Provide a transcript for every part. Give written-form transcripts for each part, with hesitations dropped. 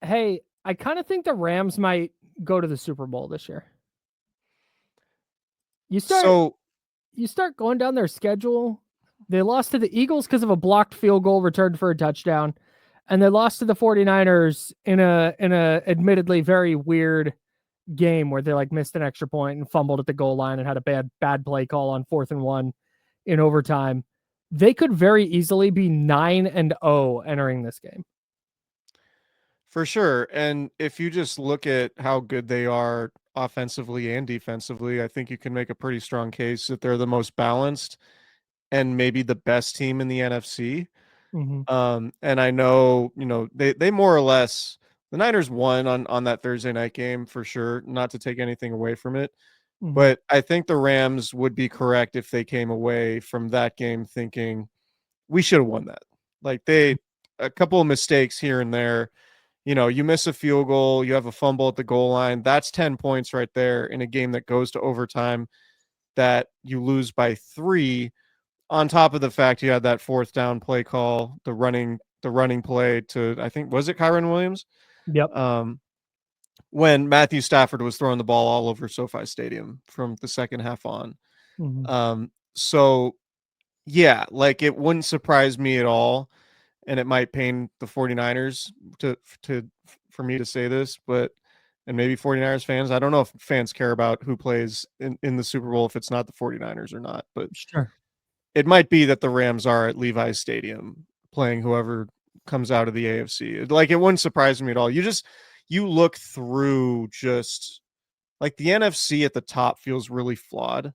hey, I kind of think the Rams might go to the Super Bowl this year. You start going down their schedule. They lost to the Eagles because of a blocked field goal returned for a touchdown, and they lost to the 49ers in a admittedly very weird game where they like missed an extra point and fumbled at the goal line and had a bad play call on 4th and 1 in overtime. They could very easily be 9-0 entering this game. For sure. And if you just look at how good they are offensively and defensively, I think you can make a pretty strong case that they're the most balanced and maybe the best team in the NFC. And I know, they more or less, the Niners won on that Thursday night game for sure, not to take anything away from it. But I think the Rams would be correct if they came away from that game thinking we should have won that. Like a couple of mistakes here and there. You miss a field goal, you have a fumble at the goal line. That's 10 points right there in a game that goes to overtime that you lose by 3, on top of the fact you had that 4th down play call, the running play to, I think, was it Kyron Williams? Yep. When Matthew Stafford was throwing the ball all over SoFi Stadium from the second half on. So yeah, like it wouldn't surprise me at all. And it might pain the 49ers for me to say this, and maybe 49ers fans, I don't know if fans care about who plays in the Super Bowl, if it's not the 49ers or not, but sure, it might be that the Rams are at Levi's Stadium playing whoever comes out of the AFC. Like, it wouldn't surprise me at all. You look through just like the NFC at the top feels really flawed,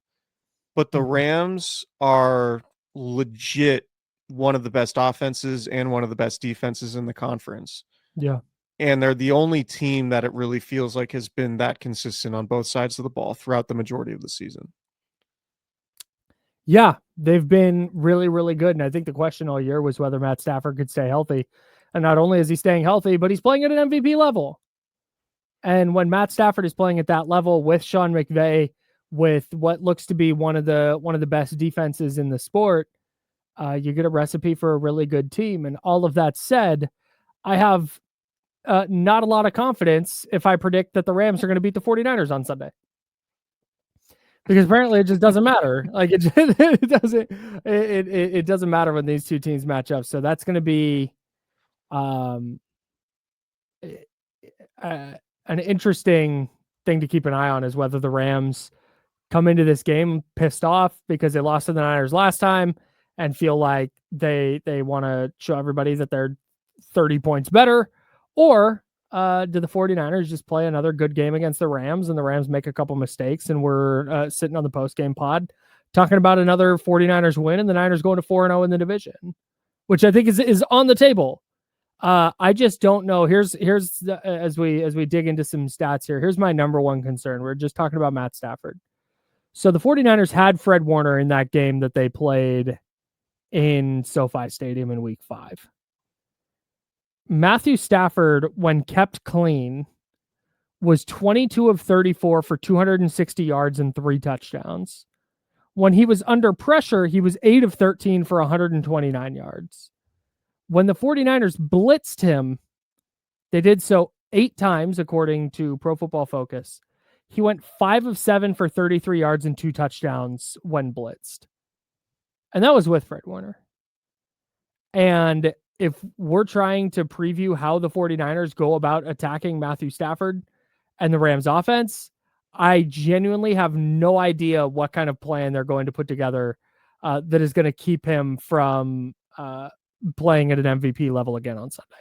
but the Rams are legit one of the best offenses and one of the best defenses in the conference. Yeah. And they're the only team that it really feels like has been that consistent on both sides of the ball throughout the majority of the season. Yeah, they've been really, really good. And I think the question all year was whether Matt Stafford could stay healthy. And not only is he staying healthy, but he's playing at an MVP level. And when Matt Stafford is playing at that level with Sean McVay, with what looks to be one of the best defenses in the sport, you get a recipe for a really good team. And all of that said, I have not a lot of confidence if I predict that the Rams are going to beat the 49ers on Sunday. Because apparently it just doesn't matter. Like it doesn't matter when these two teams match up. So that's going to be an interesting thing to keep an eye on, is whether the Rams come into this game pissed off because they lost to the Niners last time and feel like they want to show everybody that they're 30 points better, or do the 49ers just play another good game against the Rams and the Rams make a couple mistakes and we're sitting on the post-game pod talking about another 49ers win and the Niners going to 4-0 in the division, which I think is on the table. I just don't know. Here's as we dig into some stats here, here's my number one concern. We're just talking about Matt Stafford. So the 49ers had Fred Warner in that game that they played in SoFi Stadium in week 5. Matthew Stafford, when kept clean, was 22 of 34 for 260 yards and 3 touchdowns. When he was under pressure, he was 8 of 13 for 129 yards. When the 49ers blitzed him, they did so 8 times, according to Pro Football Focus. He went 5 of 7 for 33 yards and 2 touchdowns when blitzed. And that was with Fred Warner. And if we're trying to preview how the 49ers go about attacking Matthew Stafford and the Rams offense, I genuinely have no idea what kind of plan they're going to put together that is going to keep him from playing at an MVP level again on Sunday.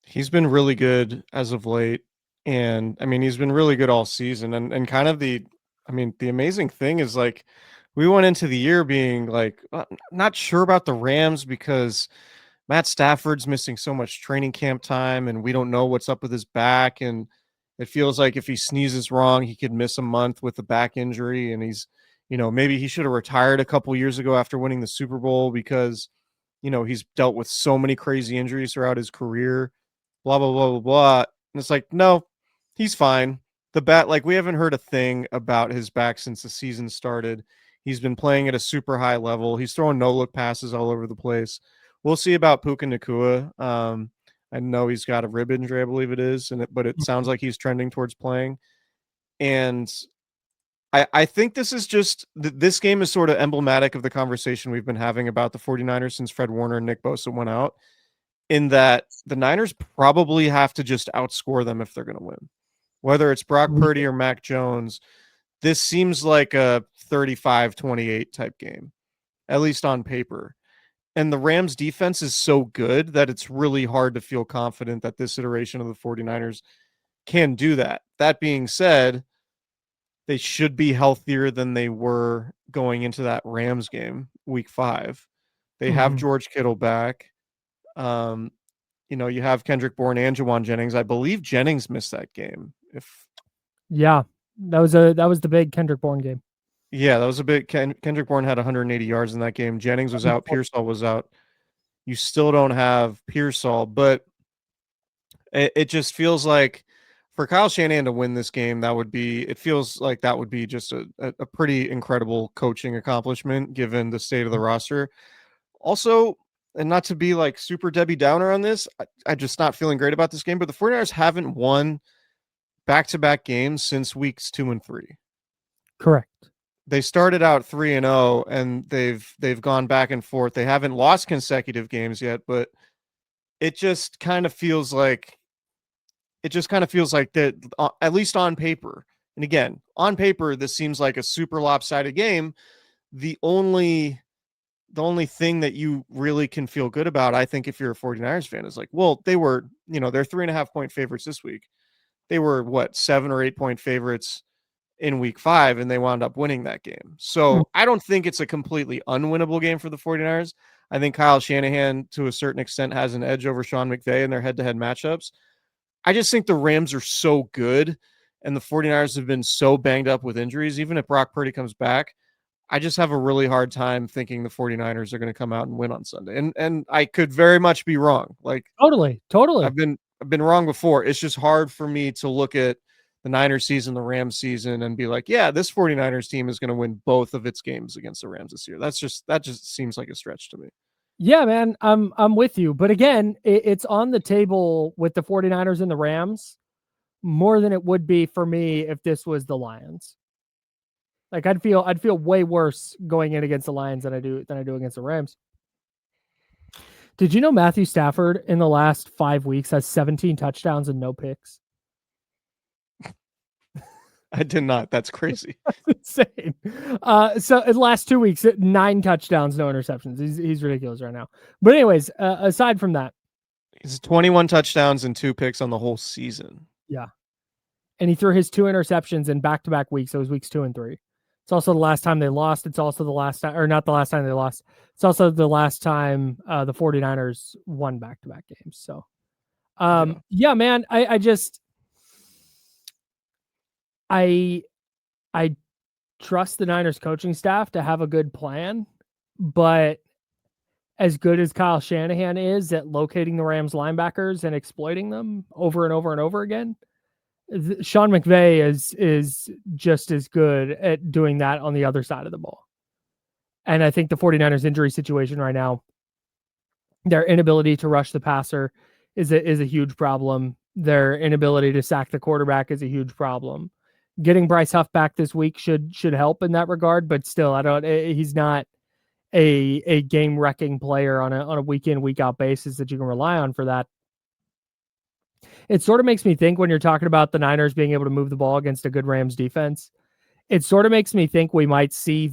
He's been really good as of late. And I mean, he's been really good all season. And kind of the amazing thing is, like, we went into the year being like, not sure about the Rams because Matt Stafford's missing so much training camp time and we don't know what's up with his back. And it feels like if he sneezes wrong, he could miss a month with a back injury. And he's, maybe he should have retired a couple years ago after winning the Super Bowl because, he's dealt with so many crazy injuries throughout his career, blah, blah, blah, blah, blah. And it's like, no, he's fine. We haven't heard a thing about his back since the season started. He's been playing at a super high level. He's throwing no-look passes all over the place. We'll see about Puka Nacua. I know he's got a rib injury, I believe it is, but it sounds like he's trending towards playing. And I think this is just this game is sort of emblematic of the conversation we've been having about the 49ers since Fred Warner and Nick Bosa went out, in that the Niners probably have to just outscore them if they're going to win. Whether it's Brock Purdy or Mac Jones, this seems like a 35-28 type game, at least on paper. And the Rams defense is so good that it's really hard to feel confident that this iteration of the 49ers can do that. That being said, they should be healthier than they were going into that Rams game, week 5. They have George Kittle back. You have Kendrick Bourne and Jawan Jennings. I believe Jennings missed that game. Yeah, that was the big Kendrick Bourne game. Yeah, that was a big. Kendrick Bourne had 180 yards in that game. Jennings was out. Pearsall was out. You still don't have Pearsall, but it just feels like for Kyle Shanahan to win this game, it feels like that would be just a pretty incredible coaching accomplishment given the state of the roster. Also, and not to be like super Debbie Downer on this, I'm just not feeling great about this game, but the 49ers haven't won back-to-back games since weeks 2 and 3. Correct. They started out 3-0 and they've gone back and forth. They haven't lost consecutive games yet, but it just kind of feels like that, at least on paper. And again, on paper, this seems like a super lopsided game. The only thing that you really can feel good about, I think, if you're a 49ers fan, is like, well, they're 3.5 point favorites this week. They were 7 or 8 point favorites in week 5, and they wound up winning that game. So I don't think it's a completely unwinnable game for the 49ers. I think Kyle Shanahan, to a certain extent, has an edge over Sean McVay in their head-to-head matchups. I just think the Rams are so good, and the 49ers have been so banged up with injuries. Even if Brock Purdy comes back, I just have a really hard time thinking the 49ers are going to come out and win on Sunday. And I could very much be wrong. Like Totally. I've been wrong before. It's just hard for me to look at the Niners season, the Rams season, and be like, yeah, this 49ers team is going to win both of its games against the Rams this year. That just seems like a stretch to me. Yeah, man, I'm with you. But again, it's on the table with the 49ers and the Rams more than it would be for me if this was the Lions. Like I'd feel way worse going in against the Lions than I do against the Rams. Did you know Matthew Stafford in the last 5 weeks has 17 touchdowns and no picks? I did not. That's crazy. That's insane. So in the last 2 weeks, 9 touchdowns, no interceptions. He's ridiculous right now. But anyways, aside from that, he's 21 touchdowns and 2 picks on the whole season. Yeah. And he threw his 2 interceptions in back-to-back weeks. So it was weeks 2 and 3. It's also the last time they lost. It's also the last time, or not the last time they lost. It's also the last time the 49ers won back-to-back games. So, yeah, man, I trust the Niners coaching staff to have a good plan, but as good as Kyle Shanahan is at locating the Rams linebackers and exploiting them over and over and over again, Sean McVay is just as good at doing that on the other side of the ball. And I think the 49ers injury situation right now, their inability to rush the passer is a huge problem. Their inability to sack the quarterback is a huge problem. Getting Bryce Huff back this week should help in that regard, but still, he's not a game wrecking player on a week in, week out basis that you can rely on for that. It sort of makes me think when you're talking about the Niners being able to move the ball against a good Rams defense, it sort of makes me think we might see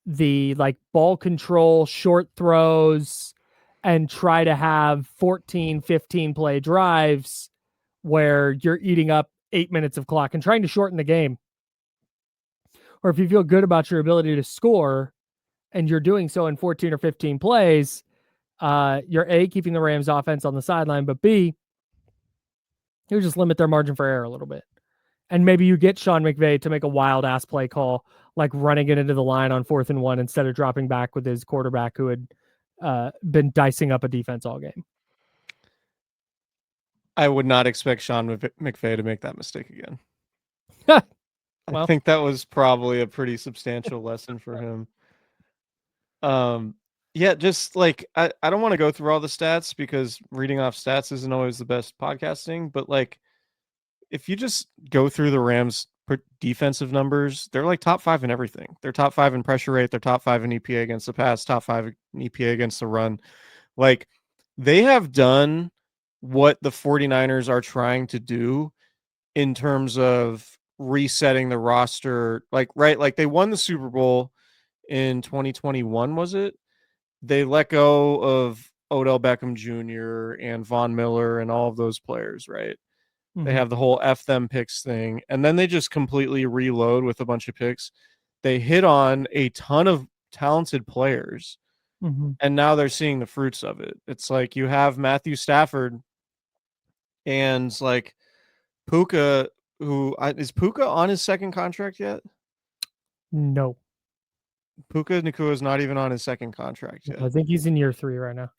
the like ball control, short throws, and try to have 14, 15 play drives where you're eating up 8 minutes of clock and trying to shorten the game. Or if you feel good about your ability to score and you're doing so in 14 or 15 plays, you're A, keeping the Rams offense on the sideline, but B, you just limit their margin for error a little bit. And maybe you get Sean McVay to make a wild ass play call, like running it into the line on 4th and 1 instead of dropping back with his quarterback who had been dicing up a defense all game. I would not expect Sean McVay to make that mistake again. Well, I think that was probably a pretty substantial lesson for him. Yeah, just like I don't want to go through all the stats because reading off stats isn't always the best podcasting, but like if you just go through the Rams defensive numbers, they're like top 5 in everything. They're top 5 in pressure rate, they're top 5 in EPA against the pass, top 5 in EPA against the run. Like they have done what the 49ers are trying to do in terms of resetting the roster. Like right, like they won the Super Bowl in 2021, was it? They let go of Odell Beckham Jr. and Von Miller and all of those players, right? They Mm-hmm. have the whole F them picks thing, and then they just completely reload with a bunch of picks. They hit on a ton of talented players, Mm-hmm. and now they're seeing the fruits of it. It's like you have Matthew Stafford and like Puka, who is Puka on his second contract yet? No, Puka Nakua is not even on his second contract yet. I think he's in year 3 right now.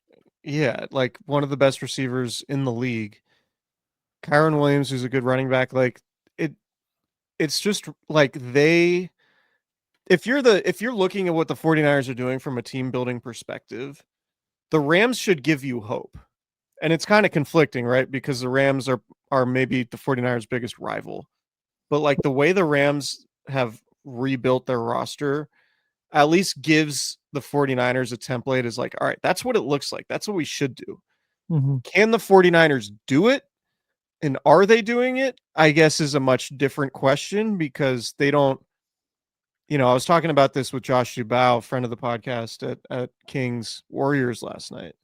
Yeah, like one of the best receivers in the league. Kyron Williams, who's a good running back, like it it's just like they if you're looking at what the 49ers are doing from a team building perspective, the Rams should give you hope. And it's kind of conflicting, right? Because the Rams are maybe the 49ers biggest rival. But like the way the Rams have rebuilt their roster at least gives the 49ers a template is like, all right, that's what it looks like. That's what we should do. Mm-hmm. Can the 49ers do it? And are they doing it? I guess is a much different question because they don't, I was talking about this with Josh Dubow, friend of the podcast at Kings Warriors last night.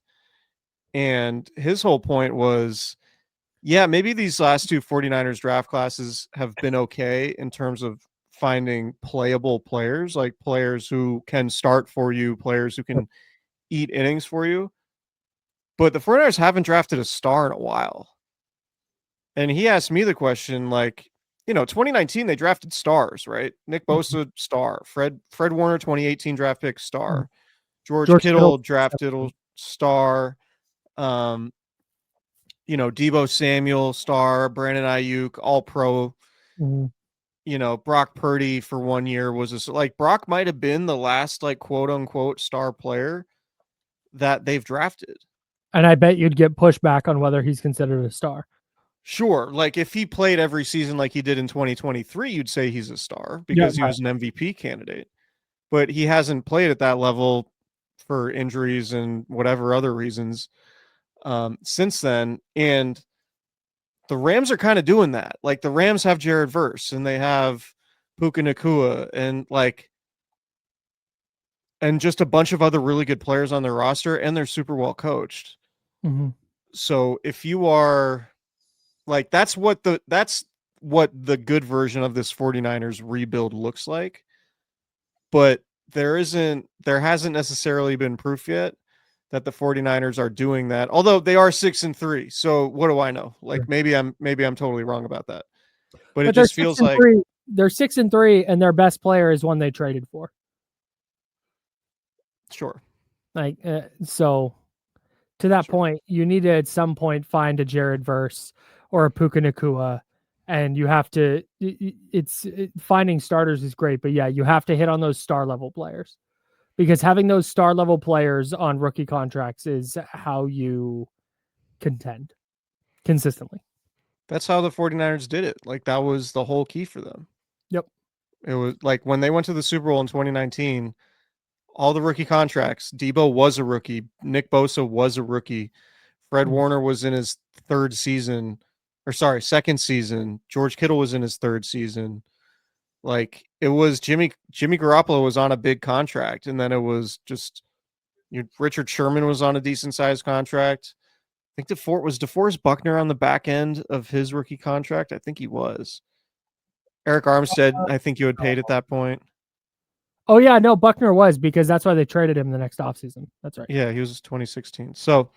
And his whole point was, yeah, maybe these last two 49ers draft classes have been okay in terms of finding playable players, like players who can start for you, players who can eat innings for you. But the 49ers haven't drafted a star in a while. And he asked me the question, like, 2019 they drafted stars, right? Nick Bosa, star. Fred Warner, 2018 draft pick, Mm-hmm. star. George George Kittle. Kittle, drafted star. Um, Debo Samuel, star. Brandon Ayuk, all pro. Mm-hmm. Brock Purdy for 1 year was like Brock might have been the last like quote unquote star player that they've drafted. And I bet you'd get pushback on whether he's considered a star. Sure. Like if he played every season like he did in 2023, you'd say he's a star Yeah, because he was an MVP candidate. But he hasn't played at that level for injuries and whatever other reasons since then. And the Rams are kind of doing that. Like the Rams have Jared Verse and they have Puka Nakua and just a bunch of other really good players on their roster, and they're super well coached. Mm-hmm. So if you are like that's what the good version of this 49ers rebuild looks like. But there hasn't necessarily been proof yet that the 49ers are doing that. Although they are 6-3. So what do I know? Like Sure. maybe I'm totally wrong about that. But it But they're just six feels and like three. They're 6-3, and their best player is one they traded for. sure. Like so, to that Sure. point, you need to at some point find a Jared Verse or a Puka Nakua, and you have to. Finding starters is great, but yeah, you have to hit on those star level players because having those star level players on rookie contracts is how you contend consistently. That's how the 49ers did it. Like that was the whole key for them. Yep. It was like when they went to the Super Bowl in 2019, all the rookie contracts. Debo was a rookie. Nick Bosa was a rookie. Fred Warner was in his second season. George Kittle was in his third season. Like it was Jimmy Garoppolo was on a big contract, and then it was just Richard Sherman was on a decent sized contract. I think DeForest Buckner on the back end of his rookie contract. I think he was. Eric Armstead, I think you had paid at that point. Oh yeah, no, Buckner was because that's why they traded him the next offseason. That's right. Yeah, he was 2016. So,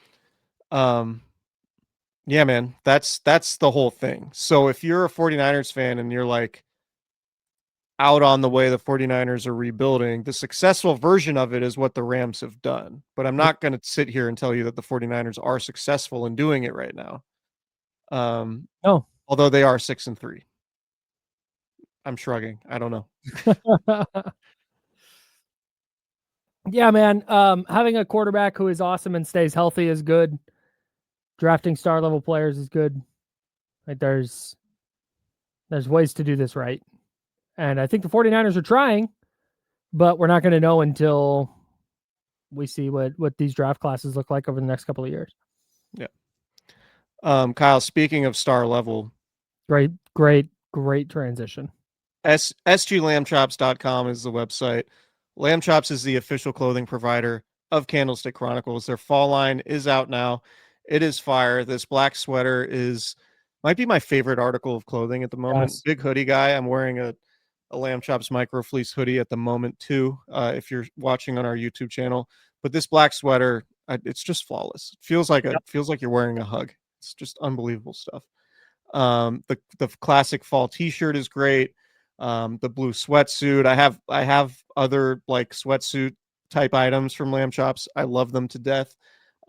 yeah, man, that's the whole thing. So if you're a 49ers fan and you're like out on the way the 49ers are rebuilding, the successful version of it is what the Rams have done. But I'm not going to sit here and tell you that the 49ers are successful in doing it right now. No. Although they are 6-3. I'm shrugging. I don't know. Yeah, man. Having a quarterback who is awesome and stays healthy is good. Drafting star level players is good. Like there's ways to do this right. And I think the 49ers are trying, but we're not going to know until we see what these draft classes look like over the next couple of years. Yeah. Kyle, speaking of star level, Great transition. sglambchops.com is the website. Lamb Chops is the official clothing provider of Candlestick Chronicles. Their fall line is out now. It is fire. This black sweater might be my favorite article of clothing at the moment. Yes. Big hoodie guy. I'm wearing a Lamb Chops micro fleece hoodie at the moment too. If you're watching on our YouTube channel, but this black sweater, it's just flawless. It feels like you're wearing a hug. It's just unbelievable stuff. The classic fall T-shirt is great. The blue sweatsuit. I have other like sweatsuit type items from Lamb Chops. I love them to death.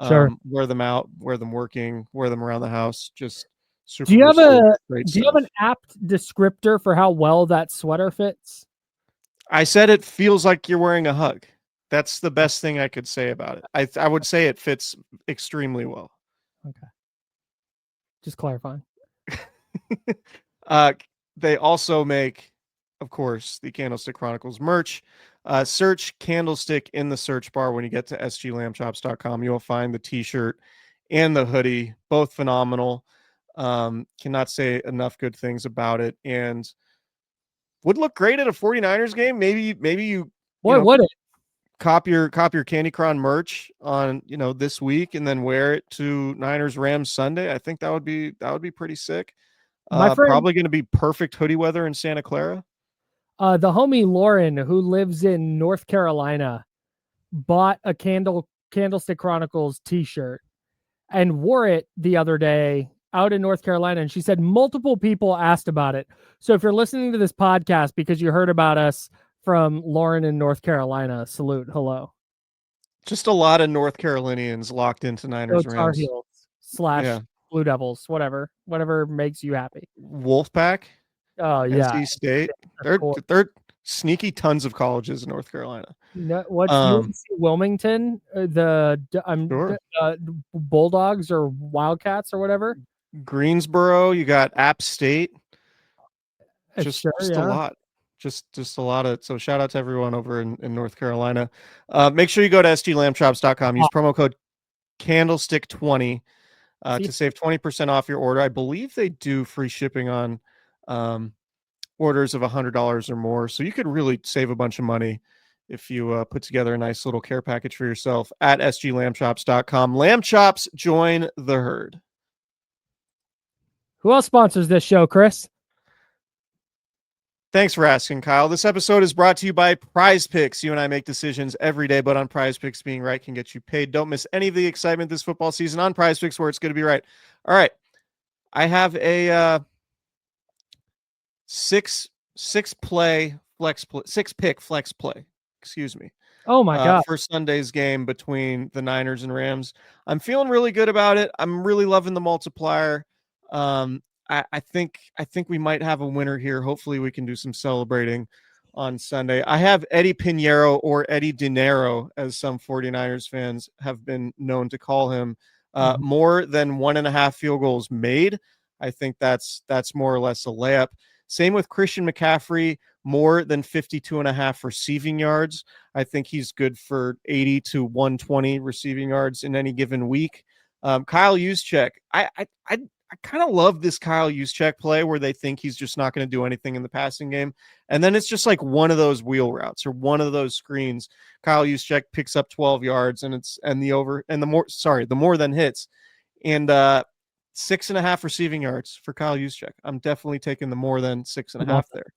Sure. Wear them out, wear them working, wear them around the house. Just super. Do you have an apt descriptor for how well that sweater fits? I said it feels like you're wearing a hug. That's the best thing I could say about it. I would say it fits extremely well. Okay. Just clarifying. They also make, of course, the Candlestick Chronicles merch. Search Candlestick in the search bar when you get to sglambchops.com. You'll find the t-shirt and the hoodie, both phenomenal. Cannot say enough good things about it, and would look great at a 49ers game. Maybe you would it? Cop your Candy Cron merch on this week and then wear it to Niners Rams Sunday. I think that would be pretty sick. My friend, probably going to be perfect hoodie weather in Santa Clara. The homie Lauren, who lives in North Carolina, bought a Candlestick Chronicles t-shirt and wore it the other day out in North Carolina. And she said multiple people asked about it. So if you're listening to this podcast because you heard about us from Lauren in North Carolina, salute, hello. Just a lot of North Carolinians locked into Niners Tar Rams Heels / Blue Devils, whatever makes you happy. Wolfpack. Oh yeah, NC State. They're sneaky tons of colleges in North Carolina. What's UNC Wilmington? Sure. Bulldogs or Wildcats or whatever. Greensboro. You got App State. A lot. Just a lot of. So shout out to everyone over in North Carolina. Make sure you go to sglambchops.com. Use promo code Candlestick20 to save 20% off your order. I believe they do free shipping on orders of $100 or more. So you could really save a bunch of money if you put together a nice little care package for yourself at sglambchops.com. Lamb Chops, join the herd. Who else sponsors this show, Chris? Thanks for asking, Kyle. This episode is brought to you by Prize Picks. You and I make decisions every day, but on Prize Picks, being right can get you paid. Don't miss any of the excitement this football season on Prize Picks, where it's going to be right. All right. I have a six pick flex play. Excuse me. Oh my God. For Sunday's game between the Niners and Rams. I'm feeling really good about it. I'm really loving the multiplier. I think we might have a winner here. Hopefully we can do some celebrating on Sunday. I have Eddie Pinheiro, or Eddie Dinero, as some 49ers fans have been known to call him, more than 1.5 field goals made. I think that's more or less a layup. Same with Christian McCaffrey, more than 52.5 receiving yards. I think he's good for 80 to 120 receiving yards in any given week. Kyle Juszczyk, I kind of love this Kyle Juszczyk play where they think he's just not going to do anything in the passing game. And then it's just like one of those wheel routes or one of those screens. Kyle Juszczyk picks up 12 yards the more than hits. And 6.5 receiving yards for Kyle Juszczyk. I'm definitely taking the more than 6.5 there.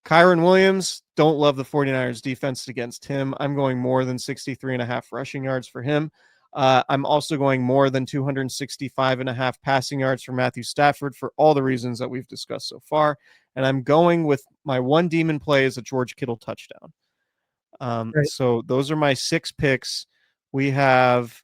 Kyron Williams, don't love the 49ers defense against him. I'm going more than 63.5 rushing yards for him. I'm also going more than 265.5 passing yards for Matthew Stafford for all the reasons that we've discussed so far. And I'm going with my one demon play is a George Kittle touchdown. So those are my 6 picks. We have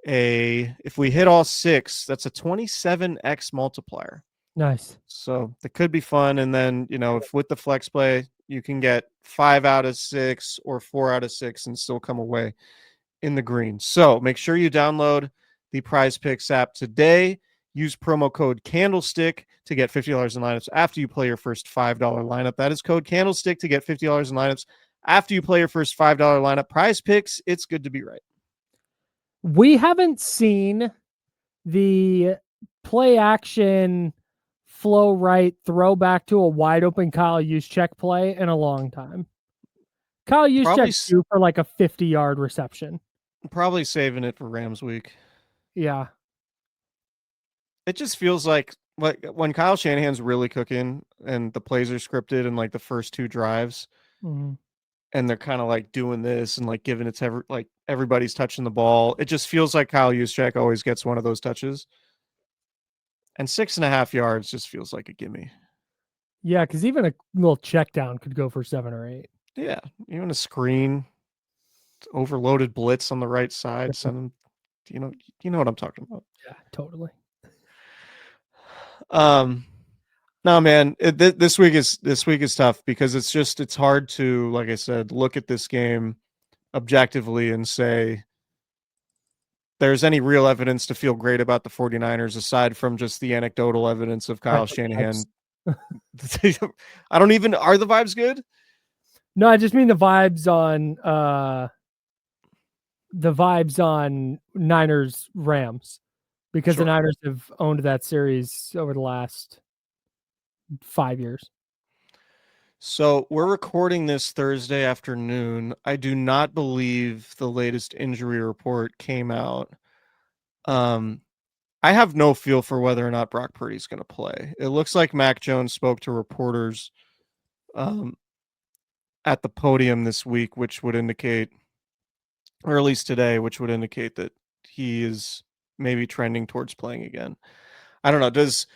if we hit all 6, that's a 27x multiplier. Nice. So that could be fun. And then, if with the flex play, You can get 5 out of 6 or 4 out of 6 and still come away in the green. So make sure you download the Prize Picks app today. Use promo code Candlestick to get $50 in lineups after you play your first $5 lineup. That is code Candlestick to get $50 in lineups after you play your first $5 lineup. Prize Picks, it's good to be right. We haven't seen the play action flow right throw back to a wide open Kyle Juszczyk play in a long time. Kyle Juszczyk due for like a 50-yard reception. Probably saving it for Rams week. Yeah. It just feels like when Kyle Shanahan's really cooking and the plays are scripted in like the first 2 drives, and they're kind of like doing this and like giving it to everybody's touching the ball. It just feels like Kyle Juszczyk always gets one of those touches. And 6.5 yards just feels like a gimme. Yeah, because even a little check down could go for 7 or 8. Yeah, even a screen, overloaded blitz on the right side. Send them, you know what I'm talking about. Yeah, totally. No, man, this week is tough because it's hard to, like I said, look at this game objectively and say there's any real evidence to feel great about the 49ers aside from just the anecdotal evidence of Kyle Shanahan. I don't even, are the vibes good? No, I just mean the vibes on Niners Rams, because the Niners have owned that series over the last 5 years. So we're recording this Thursday afternoon. I do not believe the latest injury report came out. I have no feel for whether or not Brock Purdy's going to play. It looks like Mac Jones spoke to reporters at the podium this week, which would indicate, or at least today, which would indicate that he is maybe trending towards playing again. I don't know. Does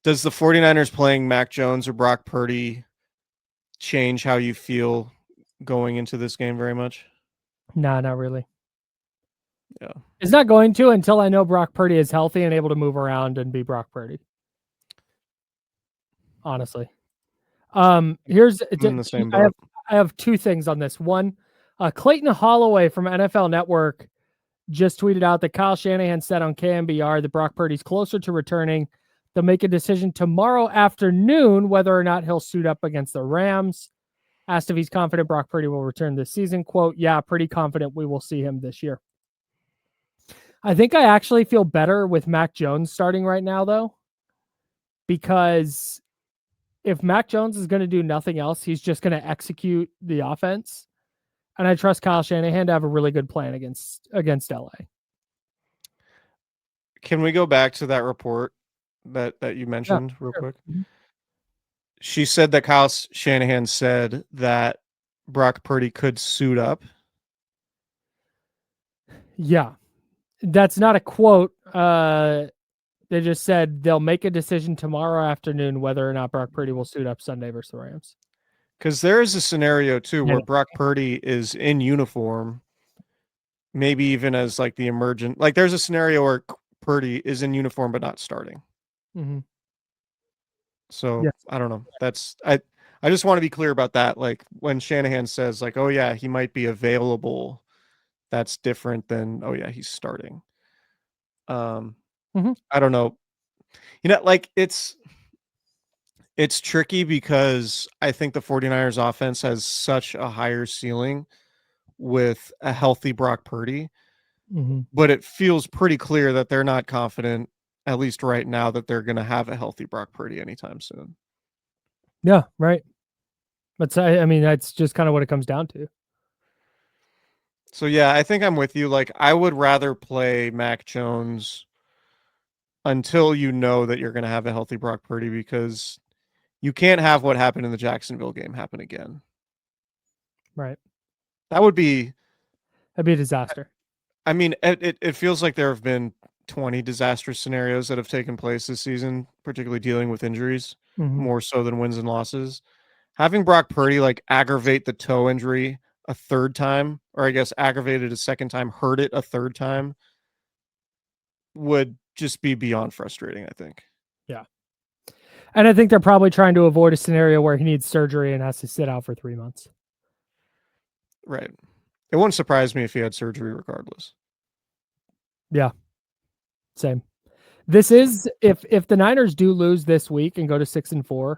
the 49ers playing Mac Jones or Brock Purdy change how you feel going into this game very much? Nah, not really. Yeah. It's not going to until I know Brock Purdy is healthy and able to move around and be Brock Purdy. Honestly. Here's in the same boat. I have 2 things on this. One, Clayton Holloway from NFL Network just tweeted out that Kyle Shanahan said on KMBR that Brock Purdy's closer to returning. They'll make a decision tomorrow afternoon whether or not he'll suit up against the Rams. Asked if he's confident Brock Purdy will return this season. Quote, yeah, pretty confident we will see him this year. I think I actually feel better with Mac Jones starting right now, though, because if Mac Jones is going to do nothing else, he's just going to execute the offense. And I trust Kyle Shanahan to have a really good plan against LA. Can we go back to that report that you mentioned real quick? Mm-hmm. She said that Kyle Shanahan said that Brock Purdy could suit up. Yeah. That's not a quote. They just said they'll make a decision tomorrow afternoon whether or not Brock Purdy will suit up Sunday versus the Rams. Because there is a scenario, too, where Brock Purdy is in uniform, maybe even as like the emergent. Like there's a scenario where Purdy is in uniform but not starting. Mm-hmm. So I don't know. I just want to be clear about that. Like when Shanahan says like, oh yeah, he might be available, that's different than, oh yeah, he's starting. I don't know. Like it's tricky because I think the 49ers offense has such a higher ceiling with a healthy Brock Purdy, but it feels pretty clear that they're not confident, at least right now, that they're going to have a healthy Brock Purdy anytime soon. Yeah, right. But I mean, that's just kind of what it comes down to. So yeah, I think I'm with you. Like I would rather play Mac Jones until you know that you're going to have a healthy Brock Purdy, because you can't have what happened in the Jacksonville game happen again. Right. That'd be a disaster. I mean, it feels like there have been 20 disastrous scenarios that have taken place this season, particularly dealing with injuries, more so than wins and losses. Having Brock Purdy like aggravate the toe injury a third time, or I guess aggravated a second time, hurt it a third time, would just be beyond frustrating, I think. Yeah. And I think they're probably trying to avoid a scenario where he needs surgery and has to sit out for 3 months. Right. It wouldn't surprise me if he had surgery regardless. Yeah. Same. This is if the Niners do lose this week and go to 6-4,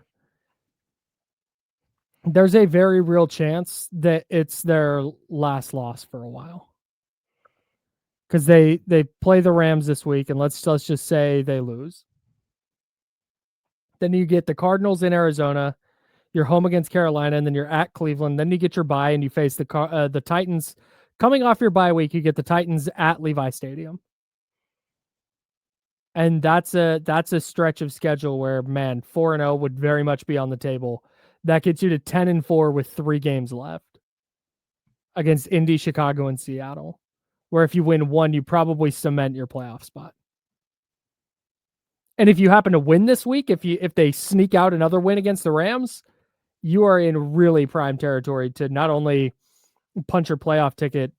there's a very real chance that it's their last loss for a while. Because they play the Rams this week, and let's just say they lose. Then you get the Cardinals in Arizona, you're home against Carolina, and then you're at Cleveland. Then you get your bye and you face the Titans. Coming off your bye week, you get the Titans at Levi Stadium. And that's a stretch of schedule where, man, 4-0 would very much be on the table. That gets you to 10-4 with 3 games left against Indy, Chicago, and Seattle, where if you win one, you probably cement your playoff spot. And if you happen to win this week, if they sneak out another win against the Rams, you are in really prime territory to not only punch your playoff ticket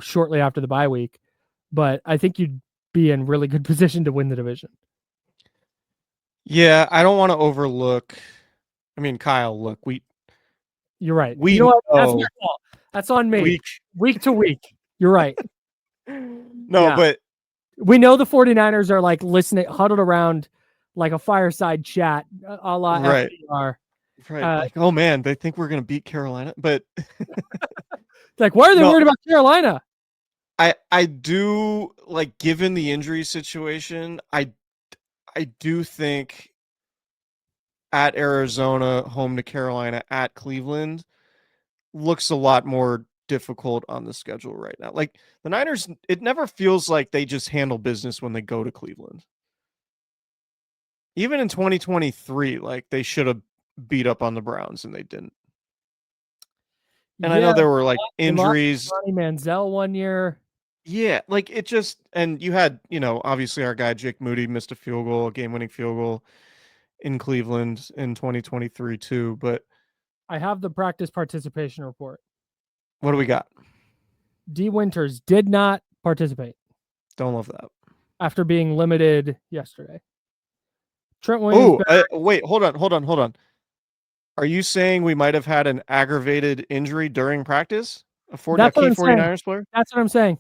shortly after the bye week, but I think you'd be in really good position to win the division. Yeah, I don't want to overlook. I mean, Kyle, look, you're right. We you know what? That's know my fault. That's on me. Week to week. You're right. No, Yeah. but we know the 49ers are like listening, huddled around like a fireside chat, a la right. FDR. Right. Like, oh man, they think we're gonna beat Carolina, but like, why are they worried about Carolina? I do, like, given the injury situation, I do think at Arizona, home to Carolina, at Cleveland looks a lot more difficult on the schedule right now. Like, the Niners, it never feels like they just handle business when they go to Cleveland. Even in 2023, like, they should have beat up on the Browns and they didn't. And I know there were like injuries. Ronnie Manziel one year. Yeah, like it just, and you had, obviously our guy Jake Moody missed a field goal, a game-winning field goal in Cleveland in 2023 too. But I have the practice participation report. What do we got? D. Winters did not participate. Don't love that. After being limited yesterday. Trent Williams. Wait, hold on. Are you saying we might have had an aggravated injury during practice? A key 49ers player? That's what I'm saying.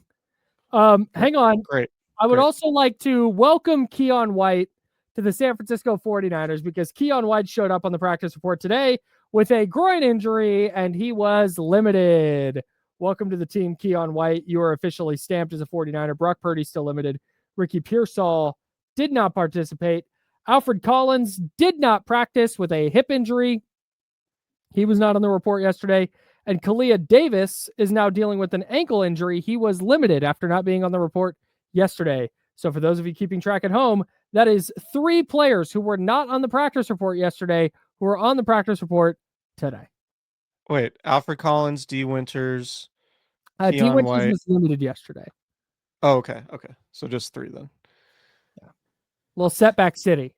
Hang on. Great. I would also like to welcome Keon White to the San Francisco 49ers because Keon White showed up on the practice report today with a groin injury and he was limited. Welcome to the team, Keon White. You are officially stamped as a 49er. Brock Purdy still limited. Ricky Pearsall did not participate. Alfred Collins did not practice with a hip injury. He was not on the report yesterday. And Kalia Davis is now dealing with an ankle injury. He was limited after not being on the report yesterday. So for those of you keeping track at home, that is 3 players who were not on the practice report yesterday who are on the practice report today. Wait, Alfred Collins, D. Winters, D. Winters White was limited yesterday. Oh, okay. So just 3 then. Yeah. Little setback city.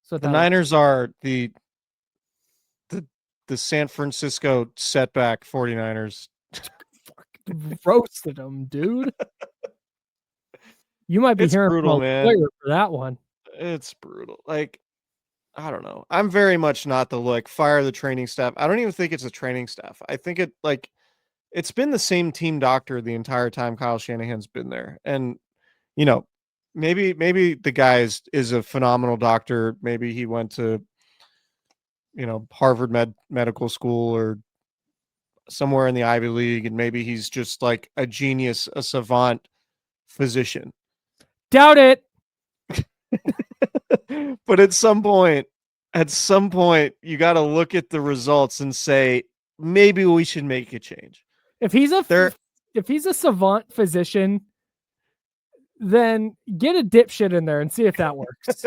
So the Niners are the San Francisco setback 49ers. Roasted them, dude. You might be hearing brutal, from a lawyer for that one. It's brutal. Like, I don't know. I'm very much not the fire the training staff. I don't even think it's a training staff. I think it's been the same team doctor the entire time Kyle Shanahan's been there. And, maybe the guy is a phenomenal doctor. Maybe he went to, Harvard medical school or somewhere in the Ivy League. And maybe he's just like a genius, a savant physician. Doubt it. But at some point, you got to look at the results and say, maybe we should make a change. If he's a savant physician, then get a dipshit in there and see if that works.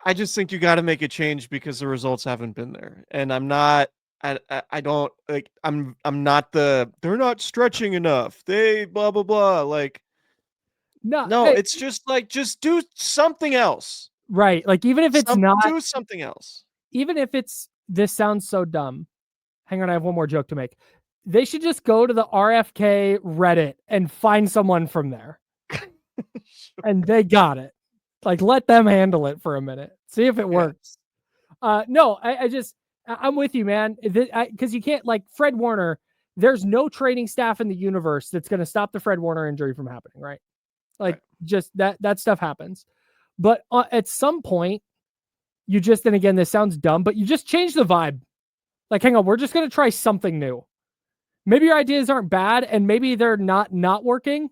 I just think you got to make a change because the results haven't been there. And I'm not, I don't like, I'm not they're not stretching enough. They blah, blah, blah. Like, no, it's just just do something else. Right. Like, even if it's not, do something else. Even if this sounds so dumb. Hang on, I have one more joke to make. They should just go to the RFK Reddit and find someone from there. Sure. And they got it. Like, let them handle it for a minute. See if it works. No, I'm with you, man. Because you can't, like, Fred Warner, there's no training staff in the universe that's going to stop the Fred Warner injury from happening, right? Like, Right. just that stuff happens. But at some point, you just, and again, this sounds dumb, but you just change the vibe. Like, hang on, we're just going to try something new. Maybe your ideas aren't bad, and maybe they're not working,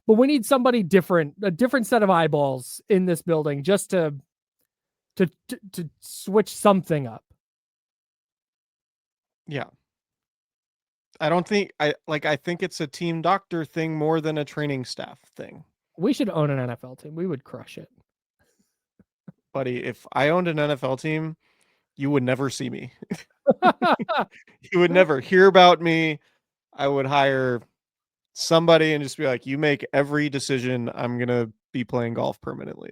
but we need somebody different, a different set of eyeballs in this building just to switch something up. Yeah. I don't think I think it's a team doctor thing more than a training staff thing. We should own an NFL team. We would crush it. Buddy, if I owned an NFL team, you would never see me. You would never hear about me. I would hire somebody and just be like, you make every decision. I'm going to be playing golf permanently.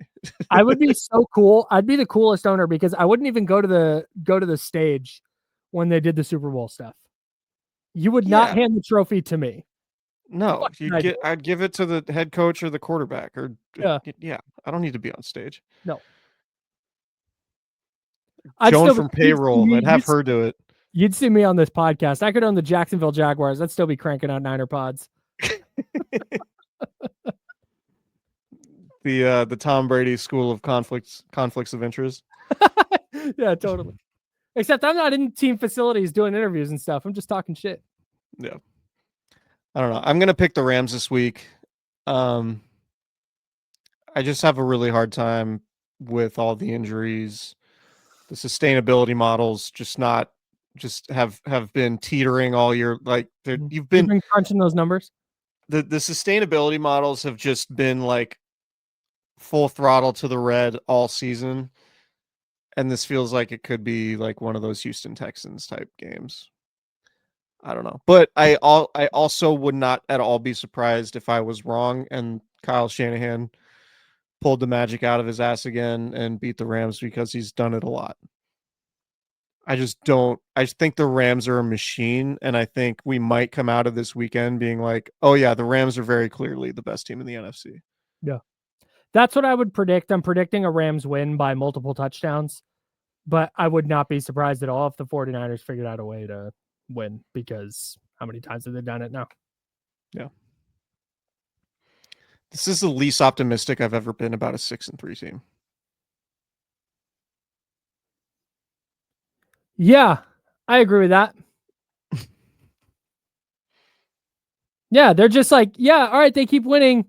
I would be so cool. I'd be the coolest owner because I wouldn't even go to the stage when they did the Super Bowl stuff. You would not hand the trophy to me. No, I'd give it to the head coach or the quarterback or I don't need to be on stage. No. Joan from payroll. I'd have her do it. You'd see me on this podcast. I could own the Jacksonville Jaguars. I'd still be cranking out Niner pods. The Tom Brady school of conflicts of interest. Yeah, totally. Except I'm not in team facilities doing interviews and stuff. I'm just talking shit. Yeah. I don't know. I'm going to pick the Rams this week. I just have a really hard time with all the injuries. The sustainability models just have been teetering all year. Like you've been crunching those numbers. The sustainability models have just been like full throttle to the red all season. And this feels like it could be like one of those Houston Texans type games. I don't know. But I also would not at all be surprised if I was wrong and Kyle Shanahan pulled the magic out of his ass again and beat the Rams because he's done it a lot. I just think the Rams are a machine, and I think we might come out of this weekend being like, oh yeah, the Rams are very clearly the best team in the NFC. Yeah. That's what I would predict. I'm predicting a Rams win by multiple touchdowns, but I would not be surprised at all if the 49ers figured out a way to win, because how many times have they done it now? Yeah. This is the least optimistic I've ever been about a 6-3 team. Yeah, I agree with that. Yeah, they're just like, yeah, all right, they keep winning,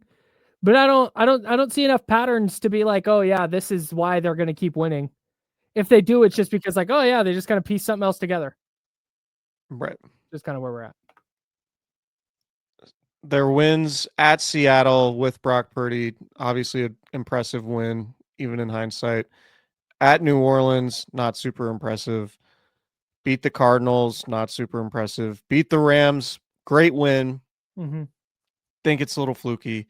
but I don't see enough patterns to be like, oh yeah, this is why they're going to keep winning. If they do, it's just because like, oh yeah, they just kind of piece something else together. Right. Just kind of where we're at. Their wins at Seattle with Brock Purdy, obviously an impressive win, even in hindsight. At New Orleans, not super impressive. Beat the Cardinals, not super impressive. Beat the Rams, great win. Mm-hmm. Think it's a little fluky.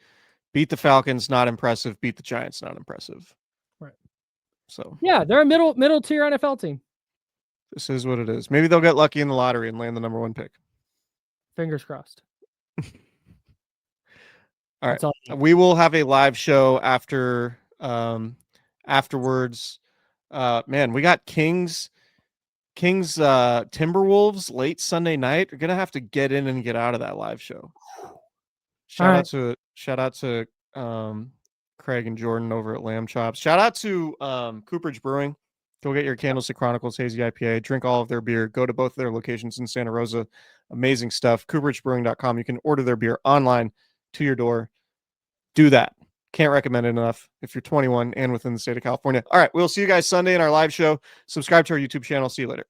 Beat the Falcons, not impressive. Beat the Giants, not impressive. Right. So yeah, they're a middle tier NFL team. This is what it is. Maybe they'll get lucky in the lottery and land the number 1 pick. Fingers crossed. All right. We will have a live show after afterwards. Man, we got Kings Timberwolves late Sunday night. We're gonna have to get in and get out of that live show. Shout out to Craig and Jordan over at Lamb Chops. Shout out to Cooperage Brewing. Go get your Candlestick Chronicles Hazy IPA. Drink all of their beer. Go to both of their locations in Santa Rosa. Amazing stuff. CooperageBrewing.com. You can order their beer online to your door. Do that. Can't recommend it enough if you're 21 and within the state of California. All right, we'll see you guys Sunday in our live show. Subscribe to our YouTube channel. See you later.